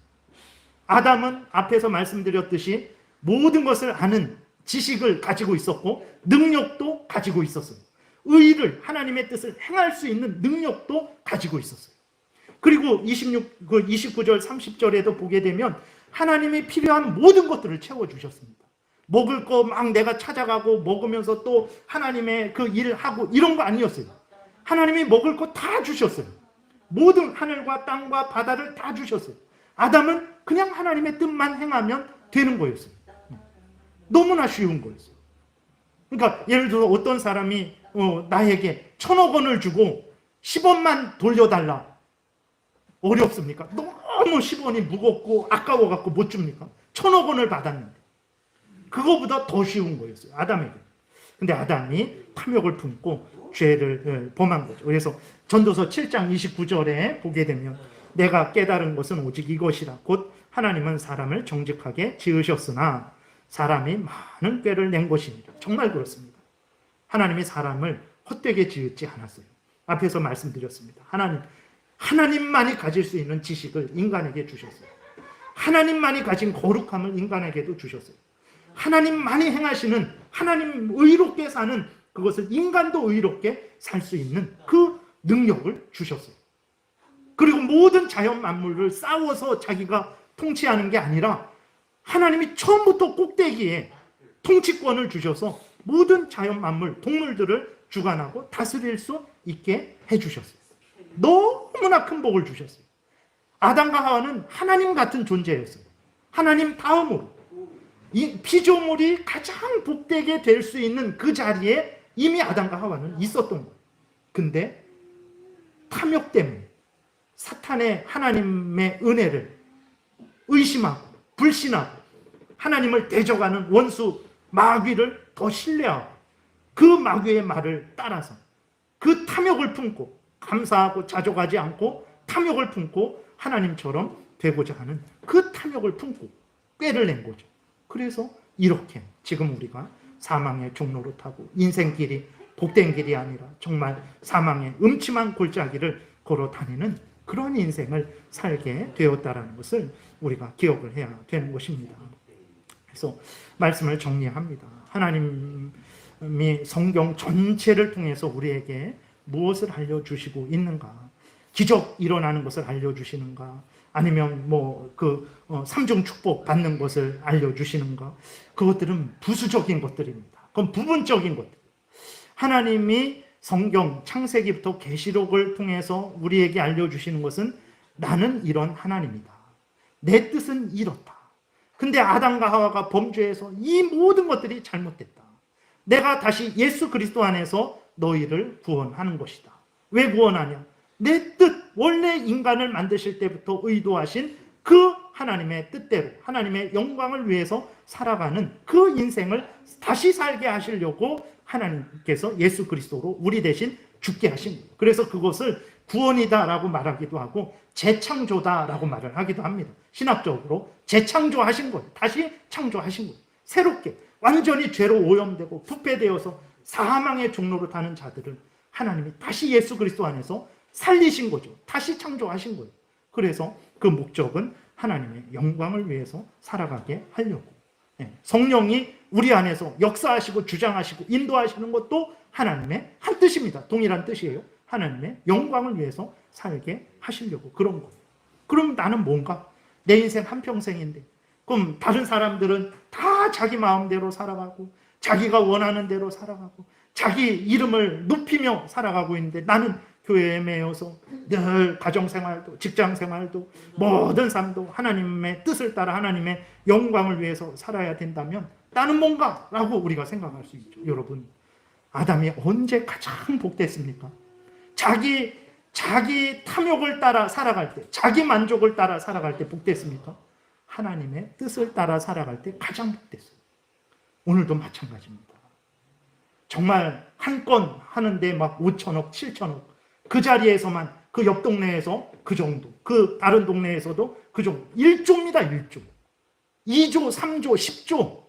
아담은 앞에서 말씀드렸듯이 모든 것을 아는 지식을 가지고 있었고 능력도 가지고 있었어요. 의를, 하나님의 뜻을 행할 수 있는 능력도 가지고 있었어요. 그리고 29절 30절에도 보게 되면 하나님이 필요한 모든 것들을 채워주셨습니다. 먹을 거 막 내가 찾아가고 먹으면서 또 하나님의 그 일을 하고 이런 거 아니었어요. 하나님이 먹을 거 다 주셨어요. 모든 하늘과 땅과 바다를 다 주셨어요. 아담은 그냥 하나님의 뜻만 행하면 되는 거였어요. 너무나 쉬운 거였어요. 그러니까 예를 들어 어떤 사람이 나에게 1,000억 원을 주고 10원만 돌려달라. 어렵습니까? 너무 10원이 무겁고 아까워갖고 못 줍니까? 1,000억 원을 받았는데. 그거보다 더 쉬운 거였어요. 아담에게. 근데 아담이 탐욕을 품고 죄를 범한 거죠. 그래서 전도서 7장 29절에 보게 되면 내가 깨달은 것은 오직 이것이라. 곧 하나님은 사람을 정직하게 지으셨으나 사람이 많은 꾀를 낸 것이니라. 정말 그렇습니다. 하나님이 사람을 헛되게 지었지 않았어요. 앞에서 말씀드렸습니다. 하나님만이 가질 수 있는 지식을 인간에게 주셨어요. 하나님만이 가진 거룩함을 인간에게도 주셨어요. 하나님만이 행하시는, 하나님 의롭게 사는 그것을 인간도 의롭게 살 수 있는 그 능력을 주셨어요. 그리고 모든 자연 만물을 싸워서 자기가 통치하는 게 아니라 하나님이 처음부터 꼭대기에 통치권을 주셔서 모든 자연 만물, 동물들을 주관하고 다스릴 수 있게 해주셨어요. 너무나 큰 복을 주셨어요. 아담과 하와는 하나님 같은 존재였어요. 하나님 다음으로. 이 피조물이 가장 복되게 될 수 있는 그 자리에 이미 아담과 하와는 있었던 거예요. 근데 탐욕 때문에 사탄의 하나님의 은혜를 의심하고 불신하고 하나님을 대적하는 원수 마귀를 더 신뢰하고 그 마귀의 말을 따라서 그 탐욕을 품고 감사하고 자족하지 않고 탐욕을 품고 하나님처럼 되고자 하는 그 탐욕을 품고 꾀를 낸 거죠. 그래서 이렇게 지금 우리가 사망의 종로로 타고 인생길이 복된 길이 아니라 정말 사망의 음침한 골짜기를 걸어 다니는 그런 인생을 살게 되었다라는 것을 우리가 기억을 해야 되는 것입니다. 그래서 말씀을 정리합니다. 하나님이 성경 전체를 통해서 우리에게 무엇을 알려주시고 있는가? 기적 일어나는 것을 알려주시는가? 아니면 삼중 축복 받는 것을 알려주시는가? 그것들은 부수적인 것들입니다. 그건 부분적인 것들. 하나님이 성경 창세기부터 계시록을 통해서 우리에게 알려주시는 것은 나는 이런 하나님이다. 내 뜻은 이렇다. 근데 아담과 하와가 범죄해서 이 모든 것들이 잘못됐다. 내가 다시 예수 그리스도 안에서 너희를 구원하는 것이다. 왜 구원하냐? 내 뜻, 원래 인간을 만드실 때부터 의도하신 그 하나님의 뜻대로 하나님의 영광을 위해서 살아가는 그 인생을 다시 살게 하시려고 하나님께서 예수 그리스도로 우리 대신 죽게 하신 거예요. 그래서 그것을 구원이다라고 말하기도 하고 재창조다라고 말을 하기도 합니다. 신학적으로 재창조하신 거예요. 다시 창조하신 거예요. 새롭게 완전히 죄로 오염되고 부패되어서 사망의 종로로 타는 자들을 하나님이 다시 예수 그리스도 안에서 살리신 거죠. 다시 창조하신 거예요. 그래서 그 목적은 하나님의 영광을 위해서 살아가게 하려고. 성령이 우리 안에서 역사하시고 주장하시고 인도하시는 것도 하나님의 한 뜻입니다. 동일한 뜻이에요. 하나님의 영광을 위해서 살게 하시려고 그런 거예요. 그럼 나는 뭔가? 내 인생 한평생인데 그럼 다른 사람들은 다 자기 마음대로 살아가고 자기가 원하는 대로 살아가고 자기 이름을 높이며 살아가고 있는데 나는 교회에 매여서 늘 가정생활도 직장생활도 모든 삶도 하나님의 뜻을 따라 하나님의 영광을 위해서 살아야 된다면 나는 뭔가? 라고 우리가 생각할 수 있죠. 여러분, 아담이 언제 가장 복됐습니까? 자기 탐욕을 따라 살아갈 때, 자기 만족을 따라 살아갈 때 복됐습니까? 하나님의 뜻을 따라 살아갈 때 가장 복됐어요. 오늘도 마찬가지입니다. 정말 한 건 하는데 막 5천억, 7천억, 그 자리에서만, 그 옆 동네에서 그 정도, 그 다른 동네에서도 그 정도, 1조입니다. 1조, 2조, 3조, 10조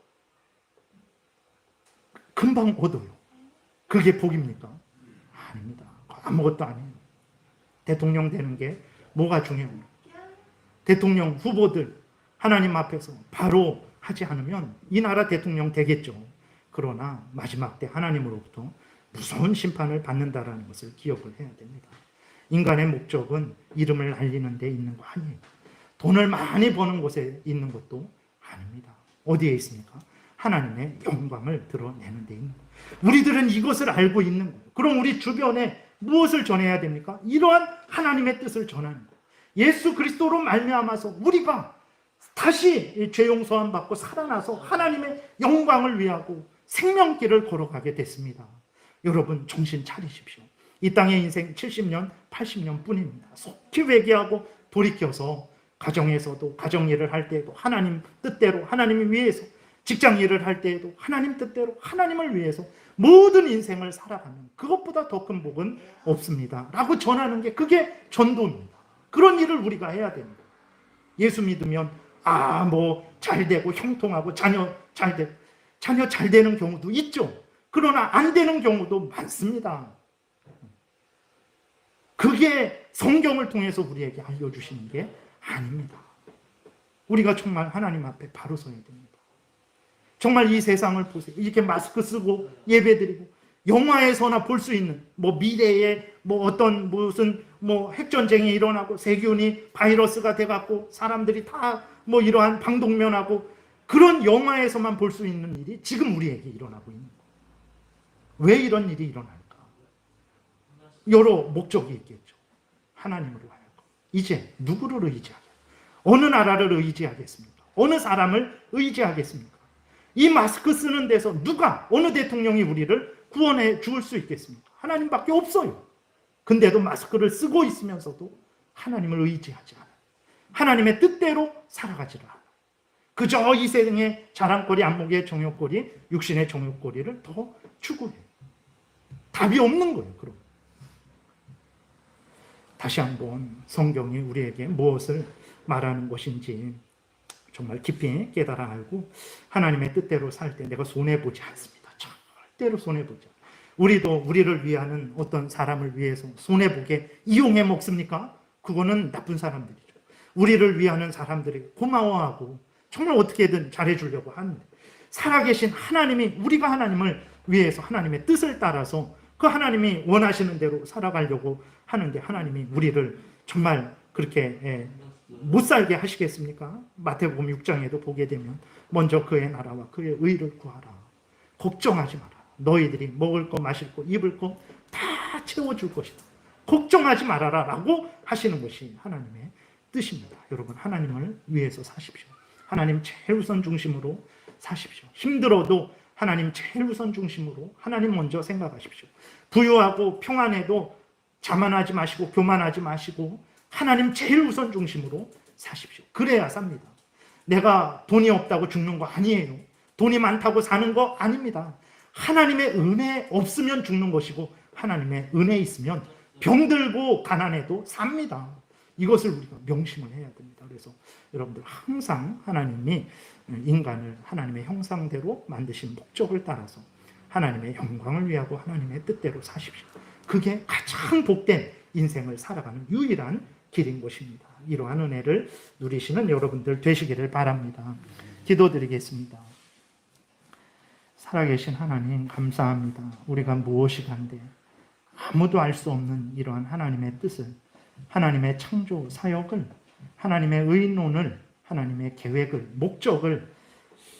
금방 얻어요. 그게 복입니까? 아닙니다. 아무것도 아니에요. 대통령 되는 게 뭐가 중요합니까? 대통령 후보들 하나님 앞에서 바로 하지 않으면 이 나라 대통령 되겠죠. 그러나 마지막 때 하나님으로부터 무서운 심판을 받는다라는 것을 기억을 해야 됩니다. 인간의 목적은 이름을 알리는 데 있는 거 아니에요. 돈을 많이 버는 곳에 있는 것도 아닙니다. 어디에 있습니까? 하나님의 영광을 드러내는 데 있는 거예요. 우리들은 이것을 알고 있는 거예요. 그럼 우리 주변에 무엇을 전해야 됩니까? 이러한 하나님의 뜻을 전하는 거예요. 예수 그리스도로 말미암아서 우리가 다시 죄 용서함 받고 살아나서 하나님의 영광을 위하고 생명길을 걸어가게 됐습니다. 여러분 정신 차리십시오. 이 땅의 인생 70년, 80년 뿐입니다. 속히 회개하고 돌이켜서 가정에서도 가정일을 할 때에도 하나님 뜻대로 하나님을 위해서, 직장 일을 할 때에도 하나님 뜻대로 하나님을 위해서 모든 인생을 살아가는, 그것보다 더 큰 복은 없습니다 라고 전하는 게, 그게 전도입니다. 그런 일을 우리가 해야 됩니다. 예수 믿으면 뭐 잘 되고 형통하고 자녀 잘 되는 경우도 있죠. 그러나 안 되는 경우도 많습니다. 그게 성경을 통해서 우리에게 알려주시는 게 아닙니다. 우리가 정말 하나님 앞에 바로 서야 됩니다. 정말 이 세상을 보세요. 이렇게 마스크 쓰고 예배드리고 영화에서나 볼 수 있는 미래에 어떤 무슨 핵전쟁이 일어나고 세균이 바이러스가 돼갖고 사람들이 다 이러한 방독면하고 그런 영화에서만 볼 수 있는 일이 지금 우리에게 일어나고 있는 거예요. 왜 이런 일이 일어날까? 여러 목적이 있겠죠. 하나님으로 하여금 이제 누구를 의지하겠습니까? 어느 나라를 의지하겠습니까? 어느 사람을 의지하겠습니까? 이 마스크 쓰는 데서 어느 대통령이 우리를 구원해 줄 수 있겠습니까? 하나님밖에 없어요. 근데도 마스크를 쓰고 있으면서도 하나님을 의지하지 않아요. 하나님의 뜻대로 살아가지 않아요. 그저 이 세상의 자랑거리, 안목의 정욕거리, 육신의 정욕거리를 더 추구해요. 답이 없는 거예요. 그럼 다시 한번 성경이 우리에게 무엇을 말하는 것인지 정말 깊이 깨달아 알고 하나님의 뜻대로 살 때 내가 손해보지 않습니다. 절대로 손해보지 않아요. 우리도 우리를 위하는 어떤 사람을 위해서 손해보게 이용해 먹습니까? 그거는 나쁜 사람들이죠. 우리를 위하는 사람들이 고마워하고 정말 어떻게든 잘해주려고 하는데, 살아계신 하나님이, 우리가 하나님을 위해서 하나님의 뜻을 따라서 그 하나님이 원하시는 대로 살아가려고 하는데 하나님이 우리를 정말 그렇게 못 살게 하시겠습니까? 마태복음 6장에도 보게 되면 먼저 그의 나라와 그의 의를 구하라. 걱정하지 마라. 너희들이 먹을 거, 마실 거, 입을 거 다 채워줄 것이다. 걱정하지 말아라 라고 하시는 것이 하나님의 뜻입니다. 여러분, 하나님을 위해서 사십시오. 하나님 제일 우선 중심으로 사십시오. 힘들어도 하나님 제일 우선 중심으로 하나님 먼저 생각하십시오. 부유하고 평안해도 자만하지 마시고 교만하지 마시고 하나님 제일 우선 중심으로 사십시오. 그래야 삽니다. 내가 돈이 없다고 죽는 거 아니에요. 돈이 많다고 사는 거 아닙니다. 하나님의 은혜 없으면 죽는 것이고 하나님의 은혜 있으면 병들고 가난해도 삽니다. 이것을 우리가 명심을 해야 됩니다. 그래서 여러분들 항상 하나님이 인간을 하나님의 형상대로 만드신 목적을 따라서 하나님의 영광을 위하고 하나님의 뜻대로 사십시오. 그게 가장 복된 인생을 살아가는 유일한 길인 것입니다. 이러한 은혜를 누리시는 여러분들 되시기를 바랍니다. 기도드리겠습니다. 살아계신 하나님 감사합니다. 우리가 무엇이 간데 아무도 알 수 없는 이러한 하나님의 뜻을, 하나님의 창조 사역을, 하나님의 의논을, 하나님의 계획을, 목적을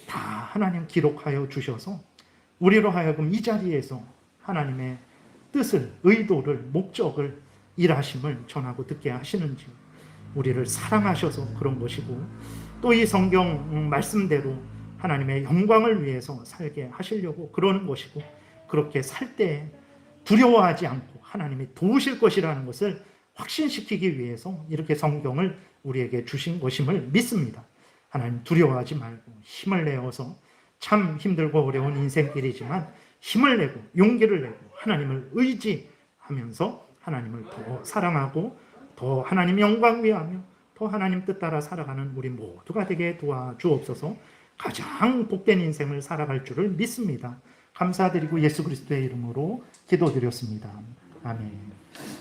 다 하나님 기록하여 주셔서 우리로 하여금 이 자리에서 하나님의 뜻을, 의도를, 목적을, 일하심을 전하고 듣게 하시는지, 우리를 사랑하셔서 그런 것이고, 또 이 성경 말씀대로 하나님의 영광을 위해서 살게 하시려고 그러는 것이고, 그렇게 살 때 두려워하지 않고 하나님이 도우실 것이라는 것을 확신시키기 위해서 이렇게 성경을 우리에게 주신 것임을 믿습니다. 하나님 두려워하지 말고 힘을 내어서, 참 힘들고 어려운 인생길이지만 힘을 내고 용기를 내고 하나님을 의지하면서 하나님을 더 사랑하고 더 하나님 영광 위하며 더 하나님 뜻 따라 살아가는 우리 모두가 되게 도와주옵소서. 가장 복된 인생을 살아갈 줄을 믿습니다. 감사드리고 예수 그리스도의 이름으로 기도드렸습니다. 아멘.